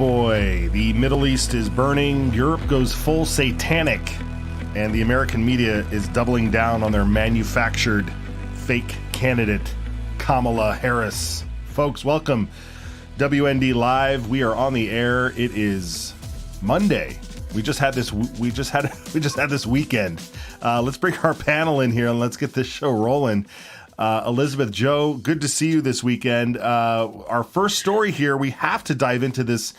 boy. The Middle East is burning, Europe goes full satanic, and the American media is doubling down on their manufactured fake candidate, Kamala Harris. Folks, welcome. WND Live. We are on the air. It is Monday. We just had this weekend. Let's bring our panel in here and let's get this show rolling. Elizabeth, Joe, good to see you this weekend. Our first story here, we have to dive into this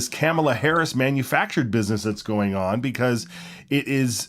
Kamala Harris manufactured business that's going on, because it is,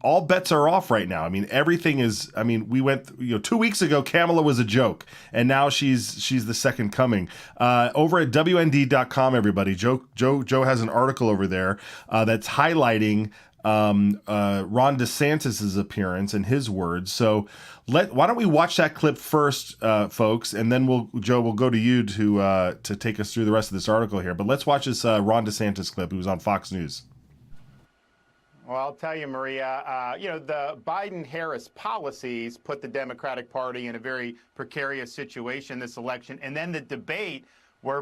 all bets are off right now. Everything is, we went, 2 weeks ago, Kamala was a joke, and now she's the second coming. Over at WND.com, everybody, Joe has an article over there that's highlighting Ron DeSantis's appearance and his words. So why don't we watch that clip first, folks, and then Joe, we'll go to you to take us through the rest of this article here. But let's watch this Ron DeSantis clip. He was on Fox News. Well, I'll tell you, Maria, the Biden-Harris policies put the Democratic Party in a very precarious situation this election. And then the debate where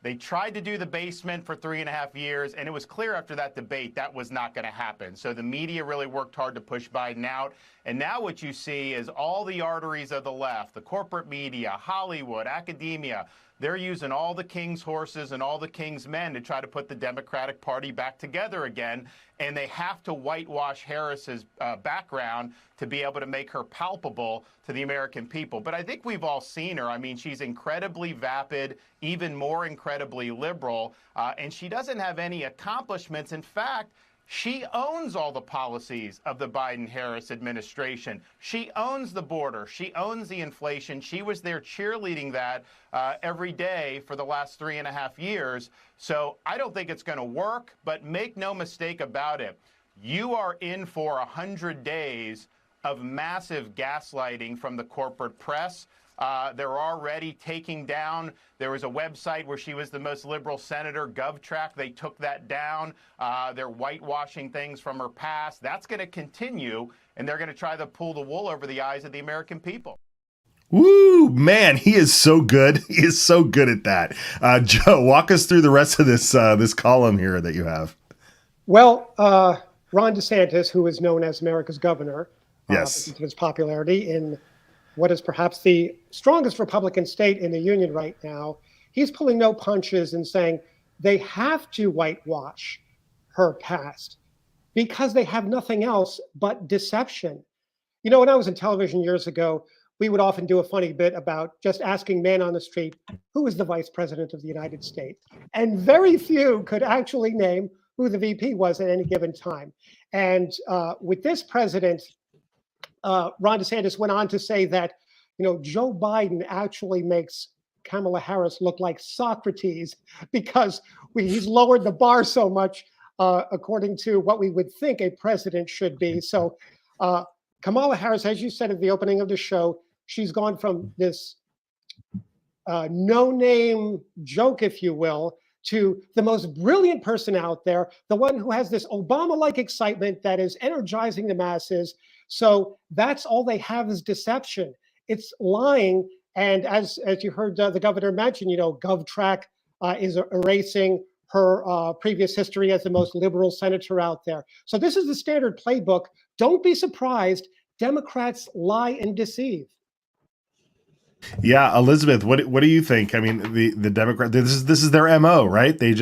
they tried to do the basement for 3.5 years, and it was clear after that debate that was not going to happen. So the media really worked hard to push Biden out. And now what you see is all the arteries of the left, the corporate media, Hollywood, academia, they're using all the king's horses and all the king's men to try to put the Democratic Party back together again. And they have to whitewash Harris's background to be able to make her palpable to the American people. But I think we've all seen her. She's incredibly vapid, even more incredibly liberal, and she doesn't have any accomplishments. In fact, she owns all the policies of the Biden-Harris administration. She owns the border. She owns the inflation. She was there cheerleading that every day for the last 3.5 years. So I don't think it's going to work, but make no mistake about it. You are in for 100 days of massive gaslighting from the corporate press. They're already taking down. There was a website where she was the most liberal senator, GovTrack. They took that down. They're whitewashing things from her past. That's going to continue, and they're going to try to pull the wool over the eyes of the American people. Woo, man, he is so good. He is so good at that. Joe, walk us through the rest of this column here that you have. Well, Ron DeSantis, who is known as America's governor, yes, because of his popularity in what is perhaps the strongest Republican state in the union right now, he's pulling no punches and saying they have to whitewash her past because they have nothing else but deception. When I was in television years ago, we would often do a funny bit about just asking men on the street, who is the vice president of the United States? And very few could actually name who the VP was at any given time. And with this president, Ron DeSantis went on to say that, Joe Biden actually makes Kamala Harris look like Socrates because he's lowered the bar so much, according to what we would think a president should be. So Kamala Harris, as you said at the opening of the show, she's gone from this no-name joke, if you will, to the most brilliant person out there, the one who has this Obama-like excitement that is energizing the masses. So that's all they have is deception. It's lying. And as you heard the governor mention, GovTrack is erasing her previous history as the most liberal senator out there. So this is the standard playbook. Don't be surprised. Democrats lie and deceive. Yeah, Elizabeth, what do you think? The Democrat, this is their MO, right? They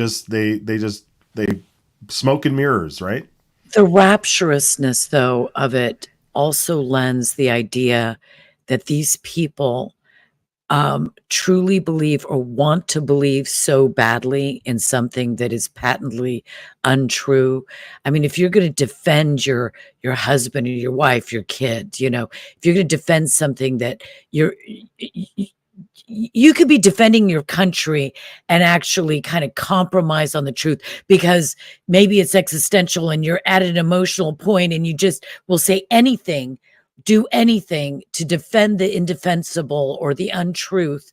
smoke and mirrors, right? The rapturousness, though, of it also lends the idea that these people truly believe or want to believe so badly in something that is patently untrue. If you're going to defend your husband or your wife, your kid, if you're going to defend something that you could be defending your country and actually kind of compromise on the truth because maybe it's existential and you're at an emotional point and you just will say anything, do anything to defend the indefensible or the untruth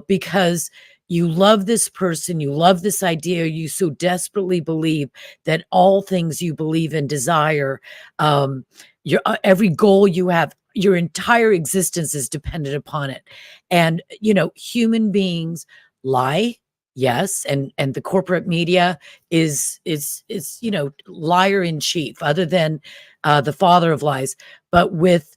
because you love this person, you love this idea, you so desperately believe that all things you believe and desire, every goal you have, your entire existence is dependent upon it. And, human beings lie Yes, and the corporate media is liar in chief, other than the father of lies. But with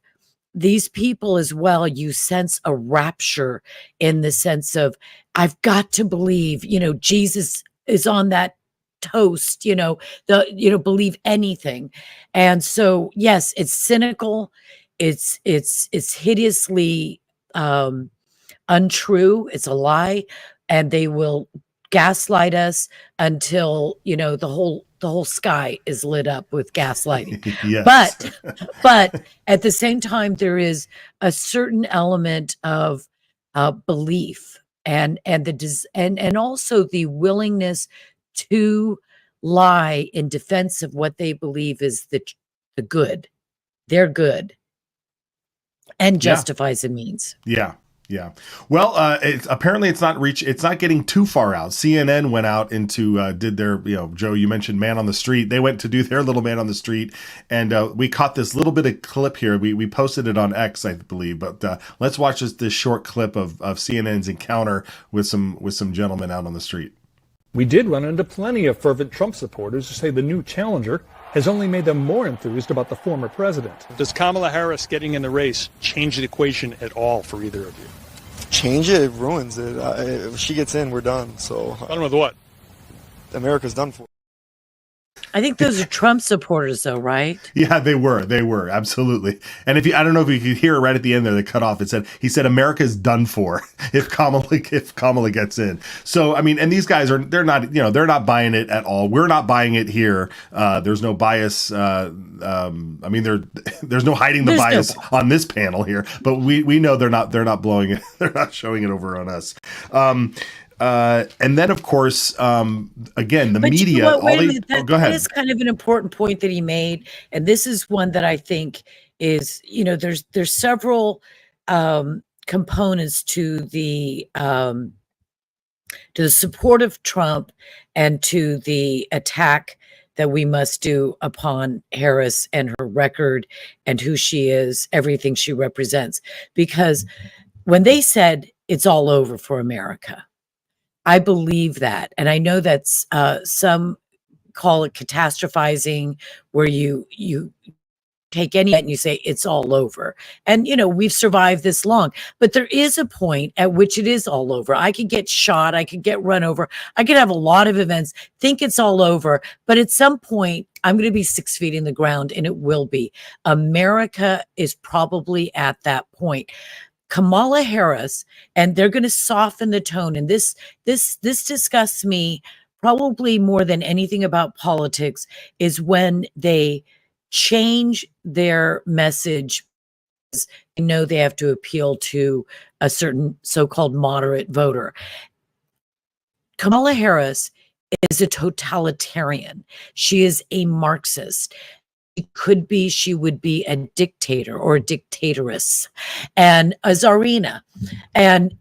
these people as well, you sense a rapture in the sense of, I've got to believe, Jesus is on that toast, believe anything. And so, yes, it's cynical. It's hideously untrue. It's a lie. And they will gaslight us until, the whole sky is lit up with gaslighting. Yes. But at the same time, there is a certain element of belief and also the willingness to lie in defense of what they believe is the good. They're good, and Yeah. justifies a means. Yeah. Yeah. Well, apparently it's not getting too far out. CNN went out into, did their, Joe, you mentioned man on the street. They went to do their little man on the street. And we caught this little bit of clip here. We posted it on X, I believe. But let's watch this short clip of CNN's encounter with some gentlemen out on the street. We did run into plenty of fervent Trump supporters who say the new challenger has only made them more enthused about the former president. Does Kamala Harris getting in the race change the equation at all for either of you? Change it, it ruins it. If she gets in, we're done. So Done with what? America's done for. I think those are Trump supporters, though, right? Yeah, they were absolutely. And I don't know if you could hear it right at the end there, they cut off. He said America's done for if Kamala gets in. So I mean, and these guys they're not buying it at all. We're not buying it here. There's no bias. I mean, there's no hiding the bias on this panel here. But we know they're not blowing it. They're not showing it over on us. And then, of course, again, the media. Go ahead. That is kind of an important point that he made, and this is one that I think is, there's several components to the support of Trump and to the attack that we must do upon Harris and her record and who she is, everything she represents. Because when they said it's all over for America, I believe that. And I know that's some call it catastrophizing, where you take any and you say it's all over. And, we've survived this long. But there is a point at which it is all over. I could get shot. I could get run over. I could have a lot of events, think it's all over. But at some point, I'm going to be 6 feet in the ground, and it will be. America is probably at that point. Kamala Harris, and they're going to soften the tone. And this disgusts me probably more than anything about politics, is when they change their message. They know they have to appeal to a certain so-called moderate voter. Kamala Harris is a totalitarian. She is a Marxist. She would be a dictator or a dictatoress and a czarina. And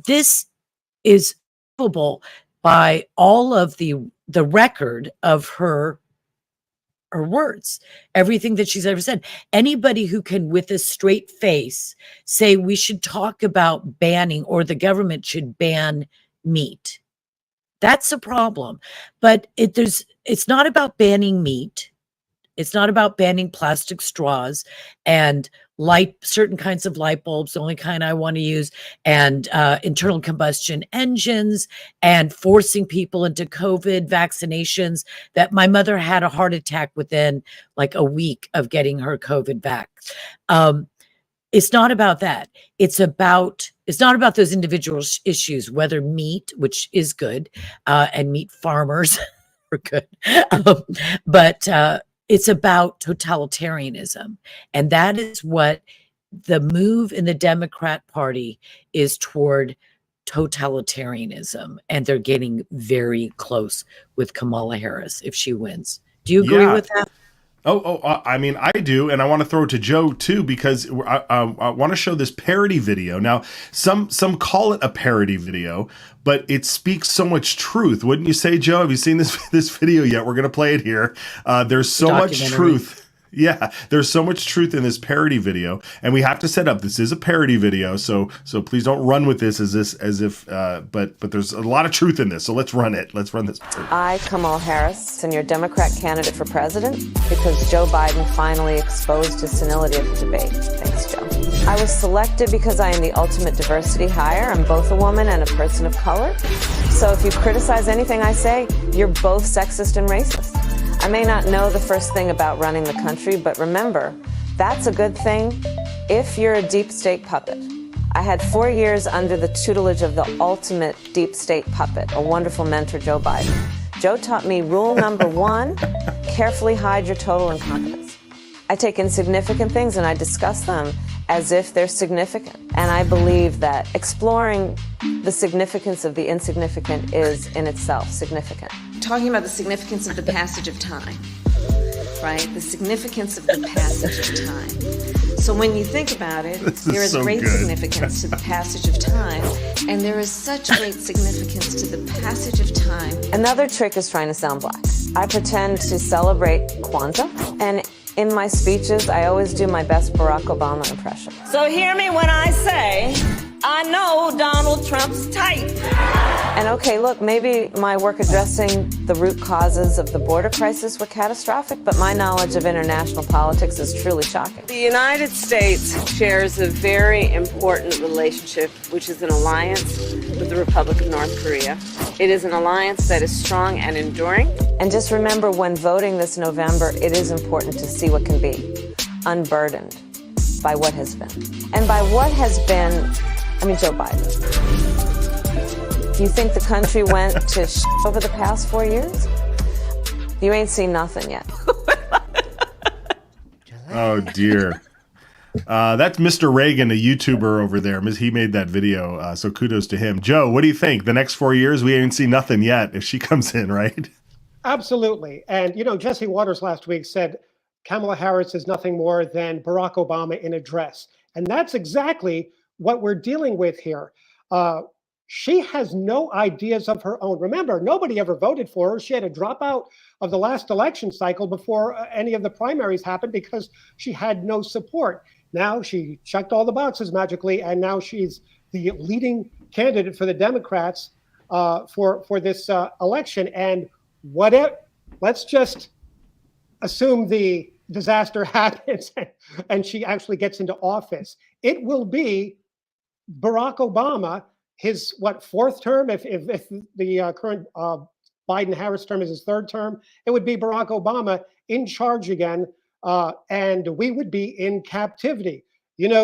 this is provable by all of the record of her words, everything that she's ever said. Anybody who can, with a straight face, say we should talk about banning, or the government should ban meat, that's a problem. But it's not about banning meat. It's not about banning plastic straws and certain kinds of light bulbs, the only kind I want to use, and internal combustion engines, and forcing people into COVID vaccinations. That my mother had a heart attack within like a week of getting her COVID back. It's not about that. It's not about those individual issues, whether meat, which is good, and meat farmers are good, but it's about totalitarianism. And that is what the move in the Democrat Party is, toward totalitarianism. And they're getting very close with Kamala Harris if she wins. Do you agree with that? I mean, I do, and I want to throw it to Joe too, because I want to show this parody video. Now, some call it a parody video, but it speaks so much truth. Wouldn't you say, Joe? Have you seen this video yet? We're going to play it here. There's so much truth. Yeah, there's so much truth in this parody video, and we have to set up. This is a parody video, so please don't run with this as if. But there's a lot of truth in this, so let's run it. Let's run this. I, Kamala Harris, am your Democrat candidate for president because Joe Biden finally exposed his senility at the debate. Thanks, Joe. I was selected because I am the ultimate diversity hire. I'm both a woman and a person of color. So if you criticize anything I say, you're both sexist and racist. I may not know the first thing about running the country, but remember, that's a good thing if you're a deep state puppet. I had 4 years under the tutelage of the ultimate deep state puppet, a wonderful mentor, Joe Biden. Joe taught me rule number 1, carefully hide your total incompetence. I take insignificant things and I discuss them as if they're significant. And I believe that exploring the significance of the insignificant is in itself significant. Talking about the significance of the passage of time, right? The significance of the passage of time. So when you think about it, there is great significance to the passage of time, and there is such great significance to the passage of time. Another trick is trying to sound black. I pretend to celebrate Kwanzaa, and in my speeches, I always do my best Barack Obama impression. So hear me when I say, I know Donald Trump's type. And okay, look, maybe my work addressing the root causes of the border crisis were catastrophic, but my knowledge of international politics is truly shocking. The United States shares a very important relationship, which is an alliance with the Republic of North Korea. It is an alliance that is strong and enduring. And just remember, when voting this November, it is important to see what can be, unburdened by what has been. And by what has been, I mean Joe Biden. You think the country went to over the past 4 years? You ain't seen nothing yet. Oh, dear. That's Mr. Reagan, a YouTuber over there. He made that video, so kudos to him. Joe, what do you think? The next 4 years, we ain't seen nothing yet if she comes in, right? Absolutely. And, Jesse Waters last week said Kamala Harris is nothing more than Barack Obama in a dress. And that's exactly what we're dealing with here. She has no ideas of her own. Remember, nobody ever voted for her. She had to drop out of the last election cycle before any of the primaries happened because she had no support. Now she checked all the boxes magically, and now she's the leading candidate for the Democrats for this election. And let's just assume the disaster happens and she actually gets into office. It will be Barack Obama, his fourth term, if the current Biden-Harris term is his third term, it would be Barack Obama in charge again, and we would be in captivity.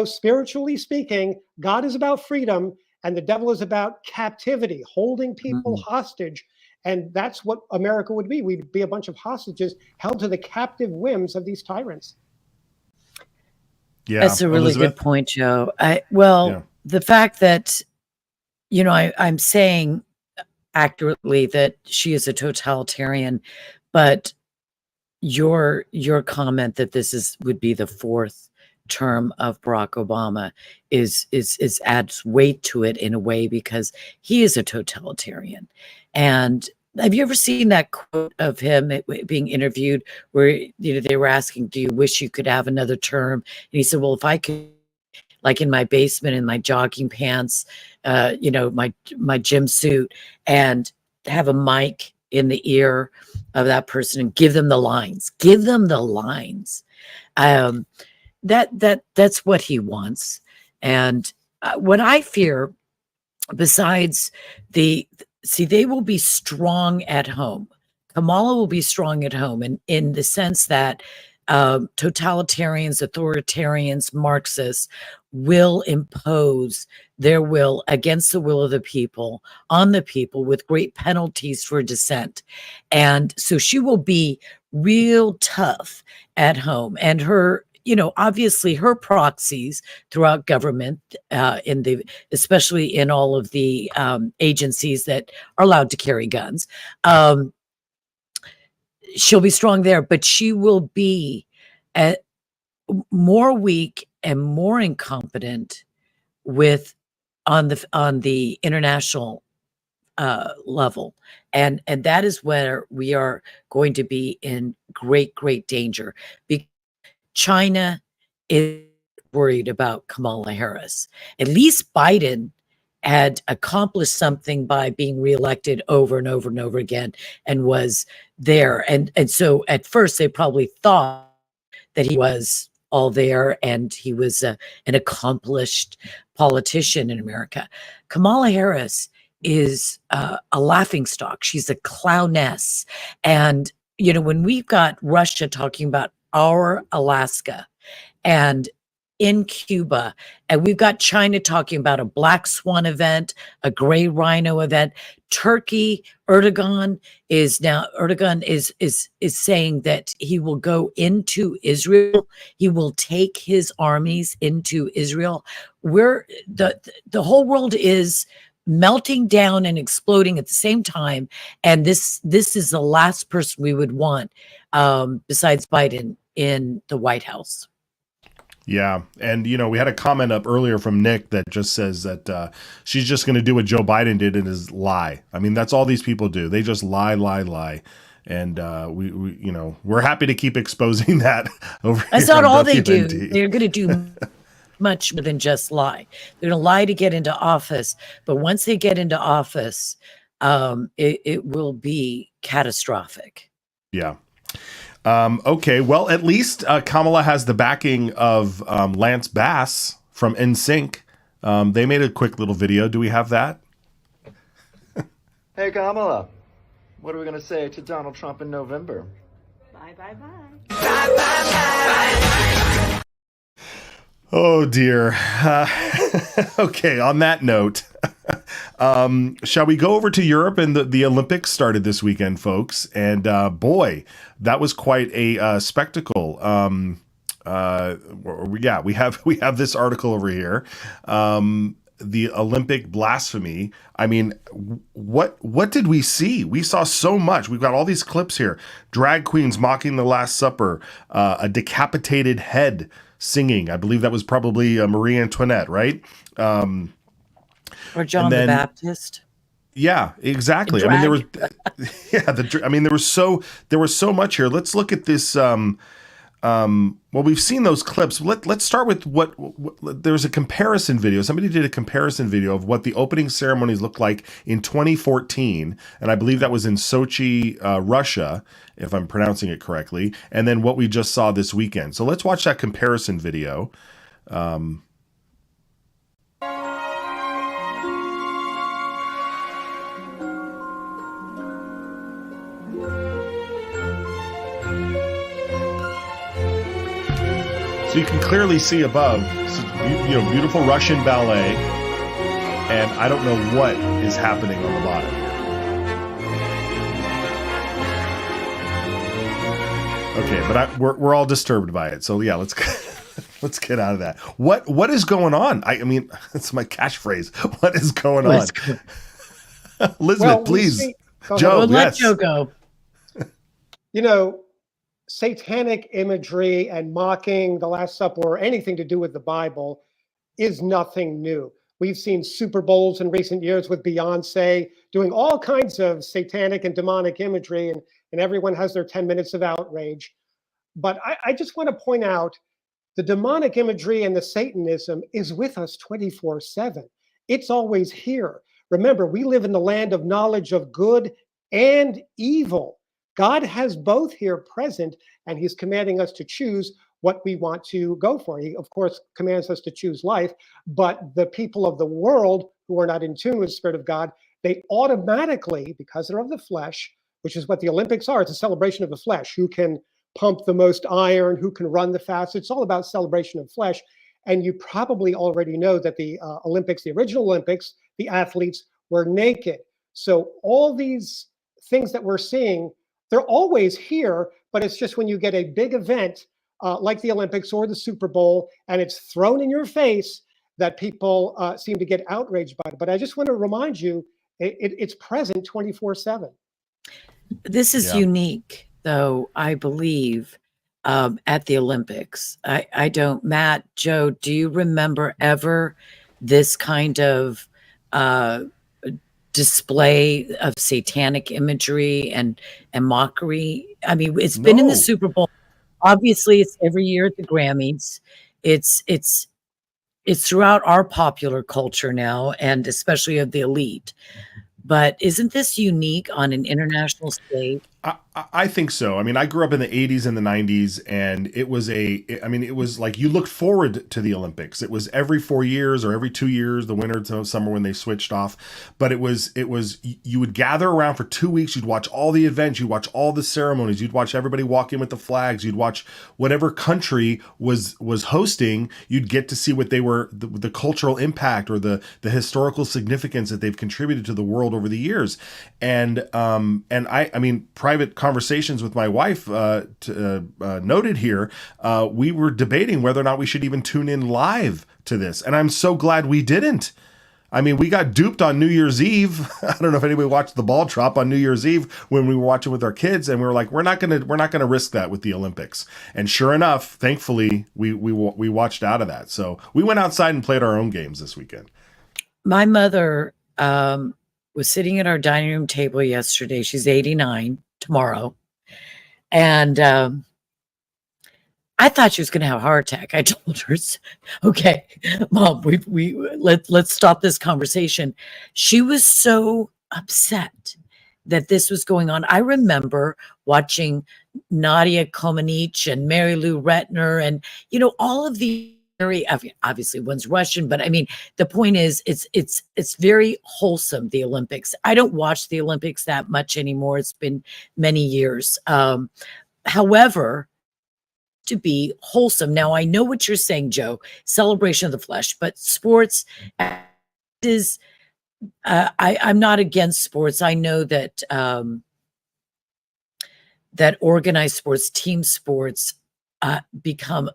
Spiritually speaking, God is about freedom and the devil is about captivity, holding people hostage. And that's what America would be. We'd be a bunch of hostages held to the captive whims of these tyrants. Yeah, that's a really good point, Joe. The fact that, I'm saying accurately that she is a totalitarian, but your comment that this would be the fourth term of Barack Obama is adds weight to it in a way because he is a totalitarian. And have you ever seen that quote of him being interviewed where they were asking, do you wish you could have another term? And he said, well, if I could, like in my basement in my jogging pants, my gym suit, and have a mic in the ear of that person and give them the lines. That's what he wants. And what I fear, besides they will be strong at home. Kamala will be strong at home in the sense that totalitarians, authoritarians, Marxists will impose their will against the will of the people on the people with great penalties for dissent. And so she will be real tough at home. And her, obviously her proxies throughout government, especially in all of the agencies that are allowed to carry guns, she'll be strong there, but she will be more weak and more incompetent on the international level, and that is where we are going to be in great danger. China is worried about Kamala Harris. At least Biden had accomplished something by being reelected over and over and over again and was there. And so at first they probably thought that he was all there and he was an accomplished politician in America. Kamala Harris is a laughingstock. She's a clowness. And, you know, when we've got Russia talking about our Alaska and in Cuba, and we've got China talking about a black swan event, a gray rhino event. Turkey, Erdogan is saying that he will go into Israel. He will take his armies into Israel. The whole world is melting down and exploding at the same time, and this is the last person we would want besides Biden in the White House. Yeah. And, you know, we had a comment up earlier from Nick that just says that she's just going to do what Joe Biden did and is lie. I mean, that's all these people do. They just lie. And we you know, we're happy to keep exposing that over That's here not on all they do. WND. They're going to do much more than just lie. They're going to lie to get into office. But once they get into office, it will be catastrophic. Yeah. Okay, well, at least Kamala has the backing of Lance Bass from NSYNC. They made a quick little video. Do we have that? Hey, Kamala, what are we going to say to Donald Trump in November? Bye, bye, bye. Oh, dear. Okay, on that note, shall we go over to Europe? And the Olympics started this weekend, folks. And boy, that was quite a spectacle. Yeah, we have this article over here. The Olympic blasphemy. I mean, what did we see? We saw so much. We've got all these clips here. Drag queens mocking the Last Supper, a decapitated head singing. I believe that was probably Marie Antoinette, right? Or John the Baptist. Yeah, exactly. I mean, there was, there was so much here. Let's look at this. Well, we've seen those clips. Let's start with what there's a comparison video. Somebody did a comparison video of what the opening ceremonies looked like in 2014. And I believe that was in Sochi, Russia, if I'm pronouncing it correctly. And then what we just saw this weekend. So let's watch that comparison video. So you can clearly see above, beautiful Russian ballet, and I don't know what is happening on the bottom. Okay, but we're all disturbed by it. So yeah, let's get out of that. What is going on? I mean, it's my catchphrase. What is going on? Elizabeth, please. Joe, let Joe go. You know, satanic imagery and mocking the Last Supper or anything to do with the Bible is nothing new. We've seen Super Bowls in recent years with Beyonce doing all kinds of satanic and demonic imagery, and everyone has their 10 minutes of outrage. But I just want to point out the demonic imagery and the Satanism is with us 24/7. It's always here. Remember, we live in the land of knowledge of good and evil. God has both here present, and he's commanding us to choose what we want to go for. He, of course, commands us to choose life, but the people of the world who are not in tune with the Spirit of God, they automatically, because they're of the flesh, which is what the Olympics are, it's a celebration of the flesh. Who can pump the most iron, who can run the fastest? It's all about celebration of flesh. And you probably already know that the Olympics, the original Olympics, the athletes were naked. So all these things that we're seeing, they're always here, but it's just when you get a big event like the Olympics or the Super Bowl, and it's thrown in your face that people seem to get outraged by it. But I just want to remind you, it's present 24/7. This is unique, though, I believe, at the Olympics. I don't, Matt, Joe, do you remember ever this kind of display of satanic imagery and mockery? I mean, it's been in the Super Bowl obviously it's every year at the Grammys. It's throughout our popular culture now, and especially of the elite. But isn't this unique on an international stage? I think so. I mean, I grew up in the 80s and the 90s, and it was it was like you looked forward to the Olympics. It was every 4 years or every 2 years, the winter to summer when they switched off. But it was, you would gather around for 2 weeks. You'd watch all the events. You'd watch all the ceremonies. You'd watch everybody walk in with the flags. You'd watch whatever country was hosting. You'd get to see what they were, the cultural impact or the historical significance that they've contributed to the world over the years. And I mean, private conversations with my wife noted here, we were debating whether or not we should even tune in live to this. And I'm so glad we didn't. I mean, we got duped on New Year's Eve. I don't know if anybody watched the ball drop on New Year's Eve when we were watching with our kids, and we were like, we're not gonna risk that with the Olympics. And sure enough, thankfully, we watched out of that. So we went outside and played our own games this weekend. My mother was sitting at our dining room table yesterday. She's 89 tomorrow. And I thought she was going to have a heart attack. I told her, okay, Mom, let's stop this conversation. She was so upset that this was going on. I remember watching Nadia Comaneci and Mary Lou Retner and, all of the obviously one's Russian, but I mean, the point is it's very wholesome, the Olympics. I don't watch the Olympics that much anymore. It's been many years. However, to be wholesome. Now, I know what you're saying, Joe, celebration of the flesh, but sports is, I'm not against sports. I know that, that organized sports, team sports, become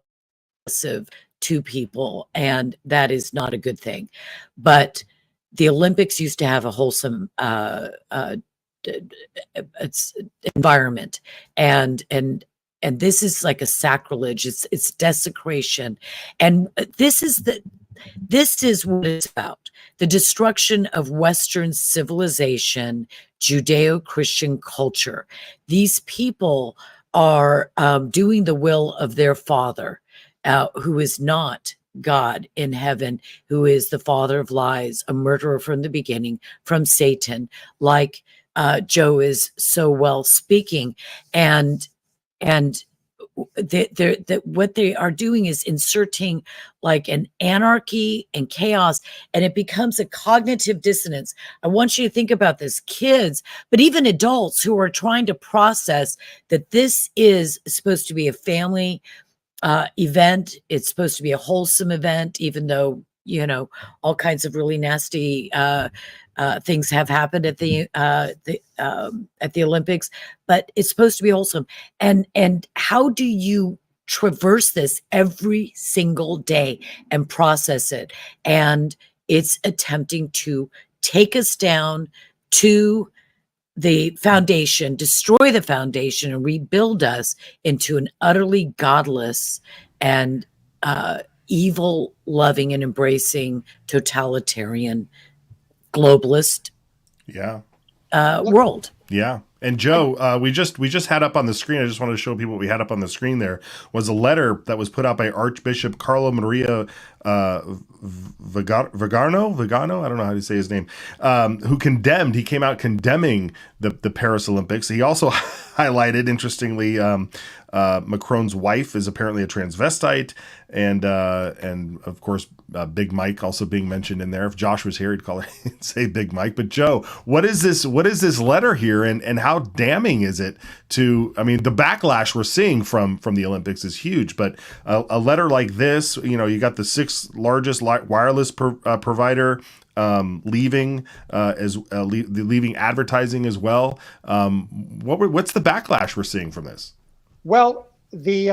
aggressive to people, and that is not a good thing. But the Olympics used to have a wholesome environment, and this is like a sacrilege. It's desecration, and this is what it's about: the destruction of Western civilization, Judeo-Christian culture. These people are doing the will of their father, who is not God in heaven, who is the father of lies, a murderer from the beginning, from Satan, like Joe is so well speaking. And what they are doing is inserting like an anarchy and chaos, and it becomes a cognitive dissonance. I want you to think about this, kids, but even adults who are trying to process that this is supposed to be a family event. It's supposed to be a wholesome event, even though, all kinds of really nasty things have happened at the Olympics, but it's supposed to be wholesome. And how do you traverse this every single day and process it? And it's attempting to take us down to the foundation, destroy the foundation, and rebuild us into an utterly godless and evil, loving, and embracing totalitarian globalist world. Yeah. And Joe, we just had up on the screen, I just wanted to show people what we had up on the screen there, was a letter that was put out by Archbishop Carlo Maria Vigano, I don't know how to say his name, who he came out condemning the Paris Olympics. He also highlighted, interestingly, Macron's wife is apparently a transvestite, and of course Big Mike also being mentioned in there. If Josh was here, he'd call it say Big Mike. But Joe, what is this letter here, and how damning is it to? I mean, the backlash we're seeing from the Olympics is huge, but a letter like this, you got the sixth largest wireless provider leaving leaving advertising as well. What's the backlash we're seeing from this? Well, the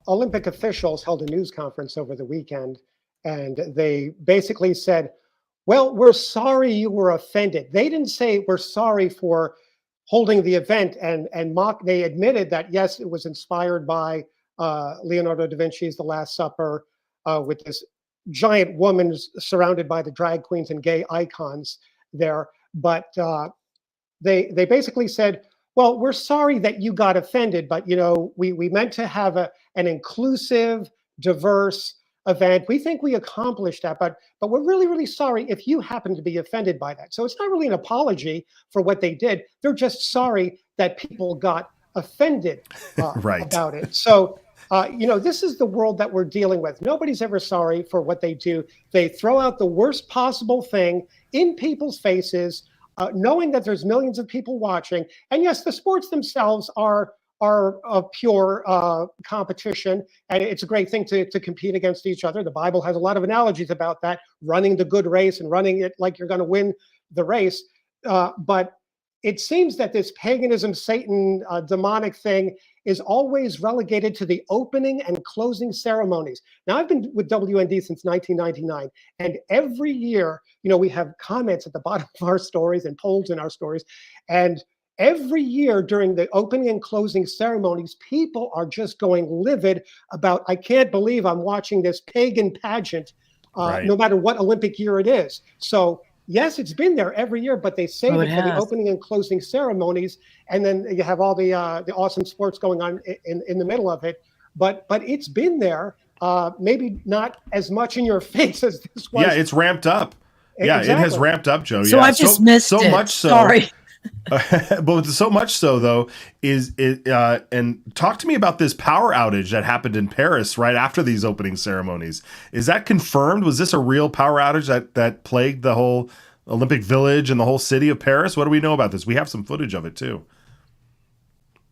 Olympic officials held a news conference over the weekend, and they basically said, well, we're sorry you were offended. They didn't say we're sorry for holding the event, and they admitted that, yes, it was inspired by Leonardo da Vinci's The Last Supper, with this giant woman surrounded by the drag queens and gay icons there. But they basically said, well, we're sorry that you got offended, but we meant to have an inclusive, diverse event. We think we accomplished that, but we're really, really sorry if you happen to be offended by that. So it's not really an apology for what they did. They're just sorry that people got offended Right. about it. So this is the world that we're dealing with. Nobody's ever sorry for what they do. They throw out the worst possible thing in people's faces, knowing that there's millions of people watching. And yes, the sports themselves are a pure competition, and it's a great thing to compete against each other. The Bible has a lot of analogies about that, running the good race and running it like you're going to win the race. But it seems that this paganism, Satan, demonic thing is always relegated to the opening and closing ceremonies. Now, I've been with WND since 1999, and every year, we have comments at the bottom of our stories and polls in our stories, and every year during the opening and closing ceremonies, people are just going livid about, I can't believe I'm watching this pagan pageant, Right. no matter what Olympic year it is. So yes, it's been there every year, but they save it for the opening and closing ceremonies, and then you have all the awesome sports going on in the middle of it. But it's been there, maybe not as much in your face as this was. Yeah, it's ramped up. Yeah, Exactly. it has ramped up, Joe. So yeah. I've just missed so it. much so. Sorry. But so much so, though, is it? And talk to me about this power outage that happened in Paris right after these opening ceremonies. Is that confirmed? Was this a real power outage that plagued the whole Olympic Village and the whole city of Paris? What do we know about this? We have some footage of it too.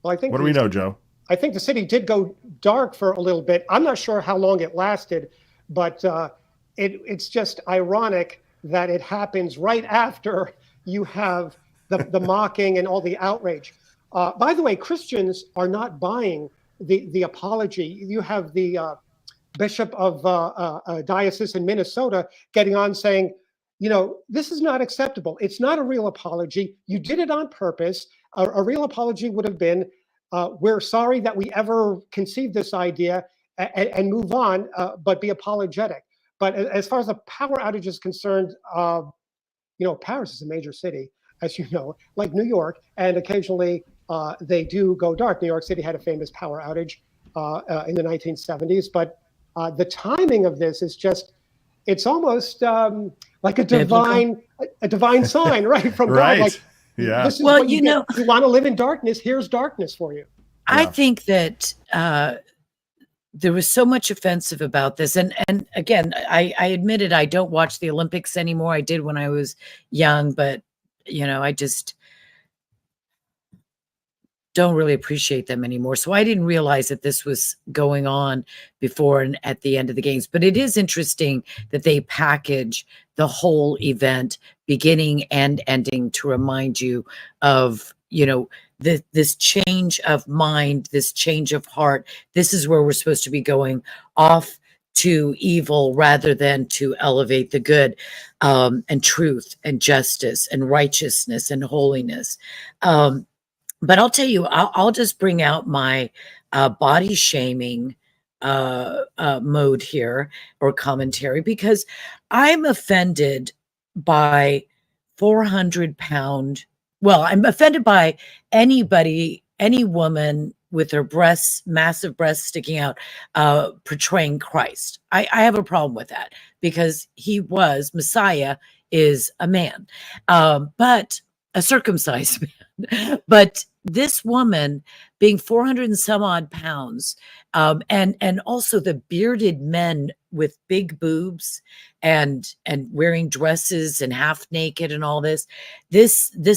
Well, I think. What do we know, Joe? I think the city did go dark for a little bit. I'm not sure how long it lasted, but it's just ironic that it happens right after you have the mocking and all the outrage. By the way, Christians are not buying the apology. You have the bishop of a diocese in Minnesota getting on saying, this is not acceptable. It's not a real apology. You did it on purpose. A real apology would have been, we're sorry that we ever conceived this idea, and move on, but be apologetic. But as far as the power outage is concerned, Paris is a major city, as you know, like New York, and occasionally they do go dark. New York City had a famous power outage in the 1970s, but the timing of this is just, it's almost like a divine sign, right, from Right. God. Like, Yeah. this is Well, what you get. You want to live in darkness, here's darkness for you. I think that there was so much offensive about this. And again, I admitted I don't watch the Olympics anymore. I did when I was young, but I just don't really appreciate them anymore. So I didn't realize that this was going on before and at the end of the games. But it is interesting that they package the whole event, beginning and ending, to remind you of, this change of mind, this change of heart. This is where we're supposed to be going, off to evil rather than to elevate the good, and truth and justice and righteousness and holiness. But I'll tell you, I'll just bring out my body shaming mode here, or commentary, because I'm offended by 400-pound. Well, I'm offended by anybody, any woman with her breasts, massive breasts sticking out, portraying Christ. I have a problem with that, because Messiah is a man, but a circumcised man. But this woman being 400 and some odd pounds, and also the bearded men with big boobs and wearing dresses and half naked and all this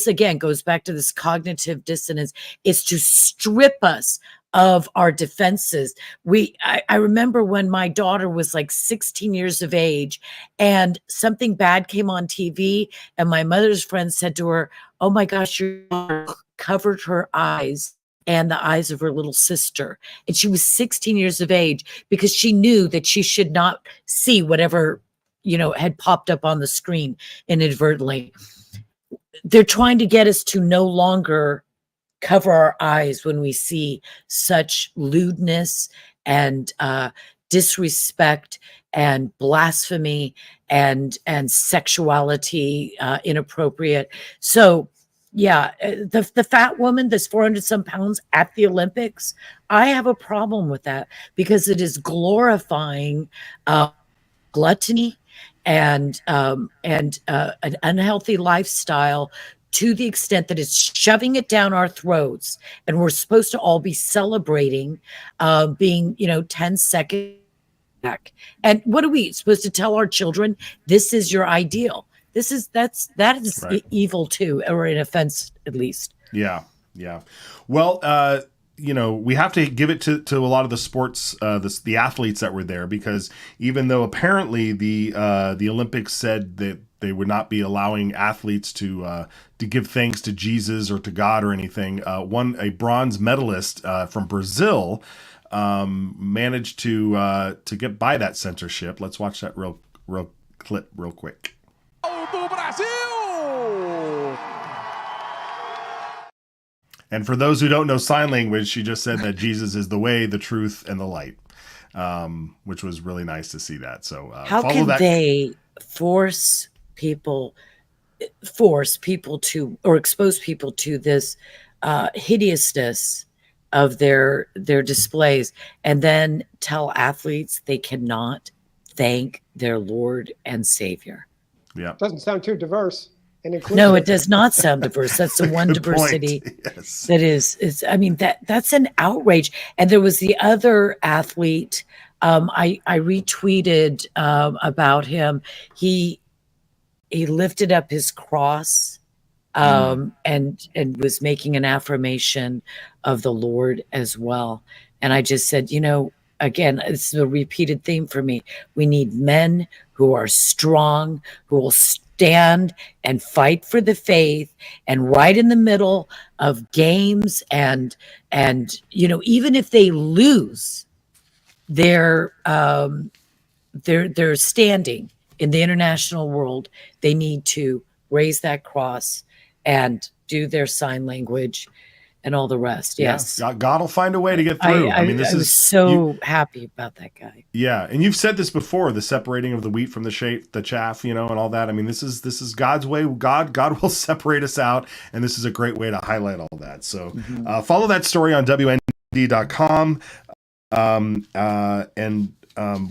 again goes back to this cognitive dissonance. It's to strip us of our defenses. I remember when my daughter was like 16 years of age, and something bad came on TV, and my mother's friend said to her, "Oh my gosh, your daughter covered her eyes and the eyes of her little sister." And she was 16 years of age, because she knew that she should not see whatever, had popped up on the screen inadvertently. They're trying to get us to no longer cover our eyes when we see such lewdness and disrespect and blasphemy and sexuality inappropriate. So Yeah, the fat woman that's 400 some pounds at the Olympics, I have a problem with that because it is glorifying gluttony and an unhealthy lifestyle to the extent that it's shoving it down our throats, and we're supposed to all be celebrating being 10 seconds back. And what are we supposed to tell our children? This is your ideal. That is Right. evil too, or an offense at least. Yeah. Well, we have to give it to a lot of the sports, the athletes that were there, because even though apparently the Olympics said that they would not be allowing athletes to give thanks to Jesus or to God or anything, a bronze medalist from Brazil managed to get by that censorship. Let's watch that real clip real quick. And for those who don't know sign language, she just said that Jesus is the way, the truth, and the light, which was really nice to see that. So how can they force people to, or expose people to this hideousness of their displays, and then tell athletes they cannot thank their Lord and Savior? Yeah, doesn't sound too diverse. No, it does not sound diverse. That's the one diversity yes. that is. I mean, that's an outrage. And there was the other athlete. I retweeted about him. He lifted up his cross and was making an affirmation of the Lord as well. And I just said, again, it's a repeated theme for me. We need men who are strong, who will stand and fight for the faith, and right in the middle of games and even if they lose their standing in the international world, they need to raise that cross and do their sign language and all the rest. Yes. Yeah. God will find a way to get through. I was so happy about that guy. Yeah. And you've said this before, the separating of the wheat from the chaff, and all that. I mean, this is God's way. God will separate us out. And this is a great way to highlight all that. So follow that story on WND.com.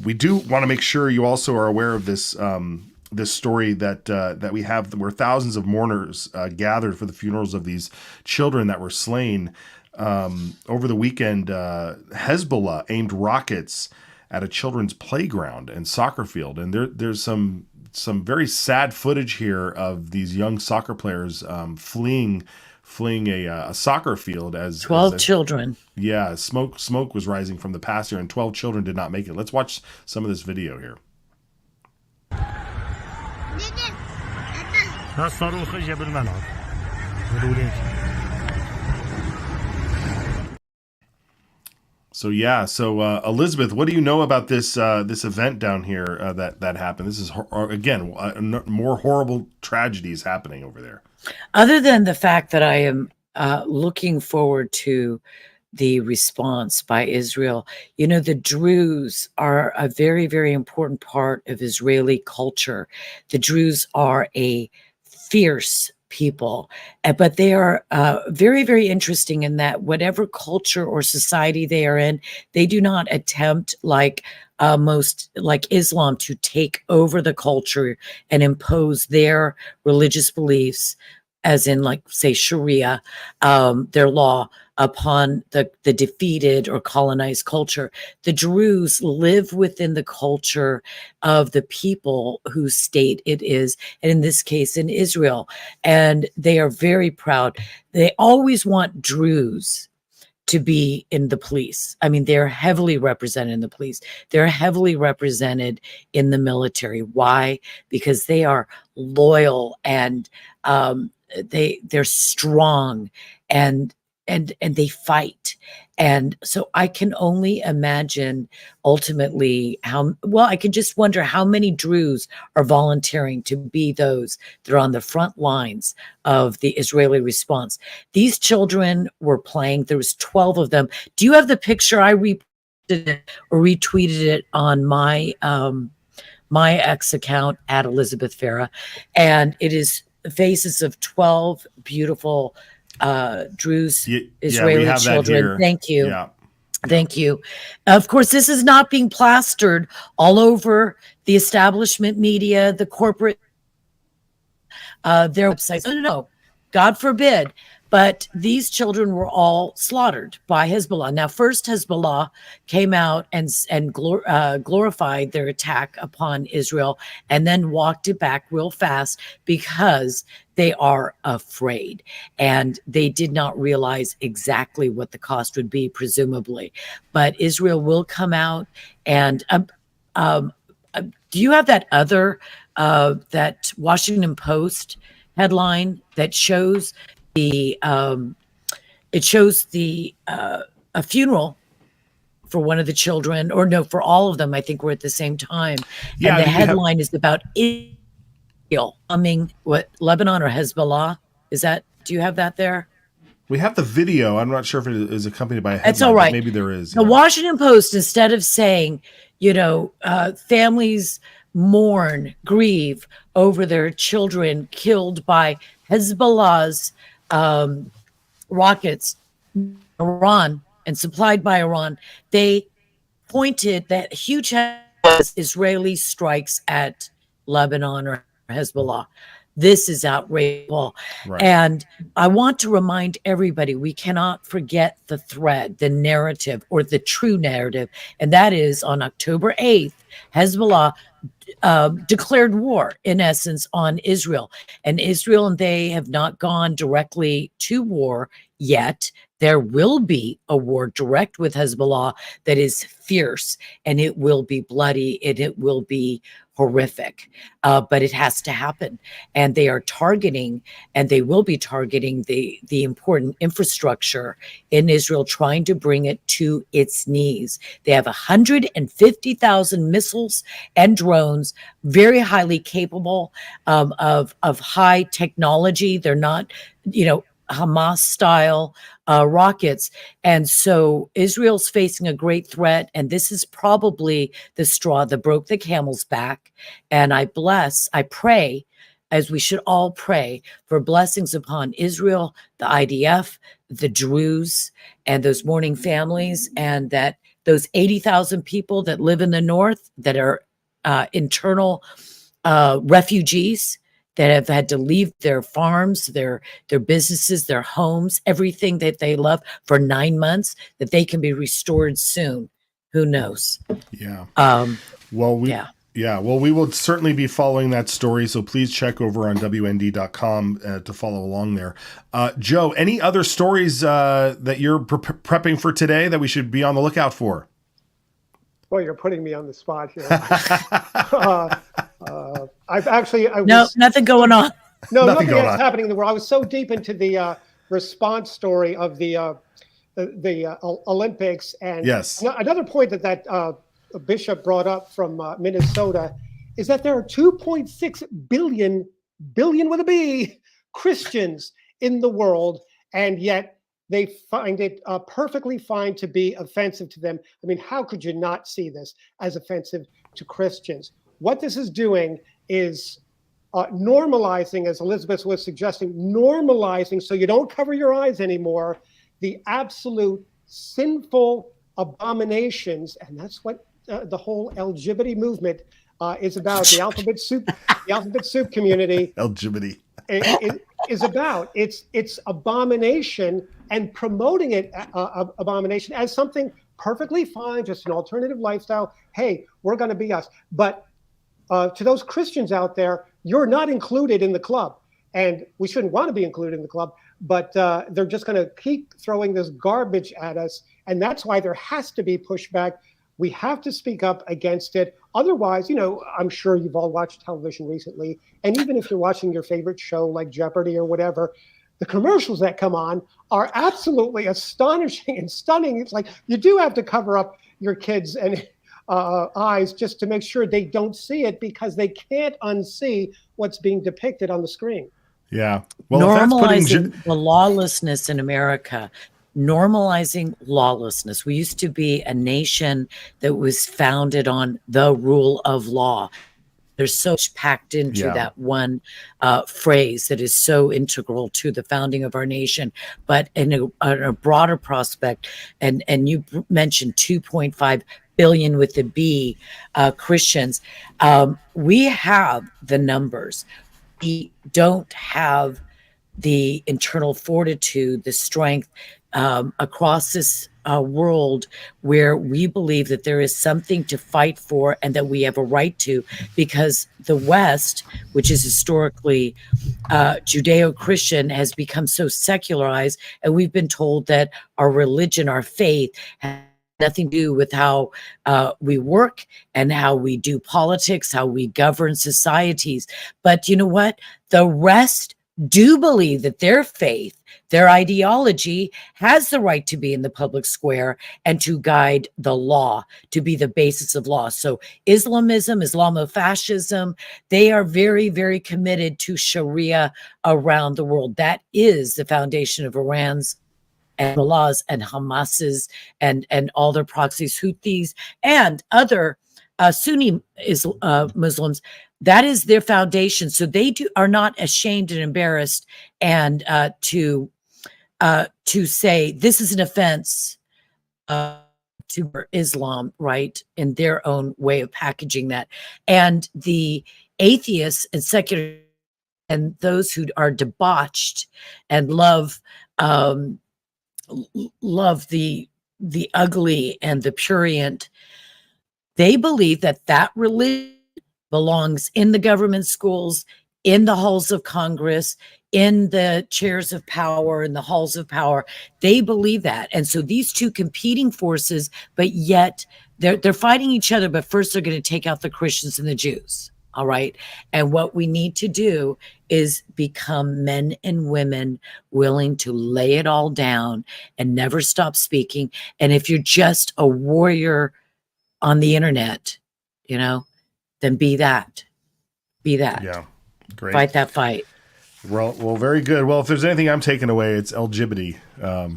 We do want to make sure you also are aware of this, this story that we have, where thousands of mourners gathered for the funerals of these children that were slain. Over the weekend, Hezbollah aimed rockets at a children's playground and soccer field, and there's some very sad footage here of these young soccer players fleeing a soccer field as 12 children. Yeah, smoke was rising from the pasture, and 12 children did not make it. Let's watch some of this video here. So Elizabeth, what do you know about this event down here that happened? This is again more horrible tragedies happening over there. Other than the fact that I am looking forward to the response by Israel. The Druze are a very, very important part of Israeli culture. The Druze are a fierce people, but they are very, very interesting in that whatever culture or society they are in, they do not attempt like Islam to take over the culture and impose their religious beliefs, as in, like, say, Sharia, their law upon the defeated or colonized culture. The Druze live within the culture of the people whose state it is, and in this case, in Israel. And they are very proud. They always want Druze to be in the police. I mean, they're heavily represented in the police. They're heavily represented in the military. Why? Because they are loyal and they're strong and they fight. And so I can only imagine ultimately I can just wonder how many Druze are volunteering to be those that are on the front lines of the Israeli response. These children were playing. There was 12 of them. Do you have the picture? I retweeted it on my X account at Elizabeth Farah, and it is faces of 12 beautiful Druze we Israeli have that children. here. Thank you. Yeah. Thank you. Of course, this is not being plastered all over the establishment media, the corporate, their websites. No, God forbid. But these children were all slaughtered by Hezbollah. Now, first Hezbollah came out and glorified their attack upon Israel, and then walked it back real fast because they are afraid, and they did not realize exactly what the cost would be, presumably. But Israel will come out, and do you have that other that Washington Post headline that shows a funeral for one of the children, or no, for all of them? I think we're at the same time. Yeah, and the headline is about Israel bombing Lebanon or Hezbollah. Do you have that there? We have the video. I'm not sure if it is accompanied by a headline. That's all right. Maybe there is. The Washington Post, instead of saying, families mourn, grieve over their children killed by Hezbollah's rockets, Iran, and supplied by Iran, they pointed that huge Israeli strikes at Lebanon or Hezbollah. This is outrageous. Right. And I want to remind everybody, we cannot forget the thread, the narrative, or the true narrative. And that is, on October 8th, Hezbollah declared war, in essence, on Israel. And Israel and they have not gone directly to war yet. There will be a war direct with Hezbollah that is fierce, and it will be bloody, and it will be horrific, but it has to happen. And they are targeting, and they will be targeting the important infrastructure in Israel, trying to bring it to its knees. They have 150,000 missiles and drones, very highly capable of high technology. They're not, Hamas style rockets. And so Israel's facing a great threat. And this is probably the straw that broke the camel's back. And I pray, as we should all pray, for blessings upon Israel, the IDF, the Druze, and those mourning families, and that those 80,000 people that live in the north that are internal refugees, that have had to leave their farms, their businesses, their homes, everything that they love for 9 months, that they can be restored soon. Who knows? Yeah. Well, we will certainly be following that story. So please check over on WND.com to follow along there. Joe, any other stories that you're prepping for today that we should be on the lookout for? Well, you're putting me on the spot here. Nothing going on. No, nothing is happening in the world. I was so deep into the response story of the Olympics, and yes, another point that Bishop brought up from Minnesota is that there are 2.6 billion with a B Christians in the world, and yet they find it perfectly fine to be offensive to them. I mean, how could you not see this as offensive to Christians? What this is doing is normalizing, as Elizabeth was suggesting, normalizing so you don't cover your eyes anymore, the absolute sinful abominations. And that's what the whole LGBT movement is about. The alphabet soup community. LGBT. Is about. It's abomination, and promoting it abomination as something perfectly fine, just an alternative lifestyle. Hey, we're going to be us. But to those Christians out there, you're not included in the club, and we shouldn't want to be included in the club. But they're just going to keep throwing this garbage at us, and that's why there has to be pushback. We have to speak up against it. Otherwise, I'm sure you've all watched television recently, and even if you're watching your favorite show like Jeopardy or whatever, the commercials that come on are absolutely astonishing and stunning. It's like you do have to cover up your kids' and eyes just to make sure they don't see it, because they can't unsee what's being depicted on the screen. Yeah. Well, normalizing the lawlessness in America. Normalizing lawlessness. We used to be a nation that was founded on the rule of law. There's so much packed into Yeah. that one phrase that is so integral to the founding of our nation. But in a broader prospect, and you mentioned 2.5 billion with the B Christians, we have the numbers. We don't have the internal fortitude, the strength across this world where we believe that there is something to fight for and that we have a right to, because the West, which is historically Judeo-Christian, has become so secularized, and we've been told that our religion, our faith, has nothing to do with how we work and how we do politics, how we govern societies. But you know what? The rest do believe that their faith, their ideology, has the right to be in the public square and to guide the law, to be the basis of law. So Islamism, Islamofascism, they are very, very committed to Sharia around the world. That is the foundation of Iran's and Allah's and Hamas's and all their proxies, Houthis, and other Sunni Muslims. That is their foundation. So they are not ashamed and embarrassed and to say this is an offense to Islam, right? In their own way of packaging that. And the atheists and secular and those who are debauched and love the ugly and the prurient, they believe that religion belongs in the government schools, in the halls of Congress, in the chairs of power, in the halls of power. They believe that. And so these two competing forces, but yet they're fighting each other, but first they're going to take out the Christians and the Jews. All right. And what we need to do is become men and women willing to lay it all down and never stop speaking. And if you're just a warrior on the internet, then be that. Be that. Yeah. Great. Fight that fight. Well, very good. Well, if there's anything I'm taking away, it's LGBT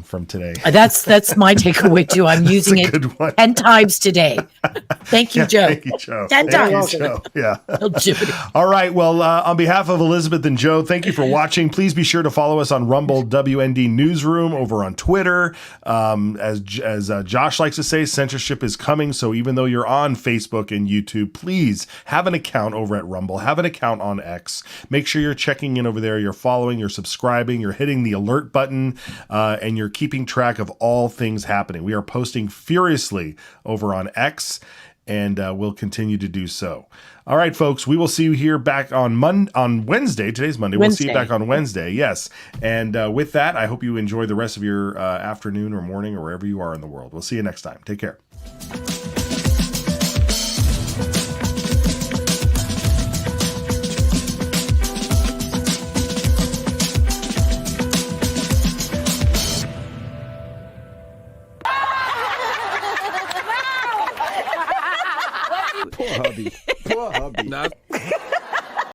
from today. That's my takeaway too. I'm using it 10 times today. Thank you, Joe. Thank you, Joe. 10 times. Joe. Yeah. LGBT. All right. Well, on behalf of Elizabeth and Joe, thank you for watching. Please be sure to follow us on Rumble WND Newsroom over on Twitter. As Josh likes to say, censorship is coming. So even though you're on Facebook and YouTube, please have an account over at Rumble. Have an account on X. Make sure you're checking in over there. You're following, you're subscribing, you're hitting the alert button, and you're keeping track of all things happening. We are posting furiously over on X, and we'll continue to do so. All right, folks, we will see you here back on Wednesday. Today's Monday. We'll see you back on Wednesday. Yes. And with that, I hope you enjoy the rest of your afternoon or morning or wherever you are in the world. We'll see you next time. Take care. Poor hubby. Poor hubby.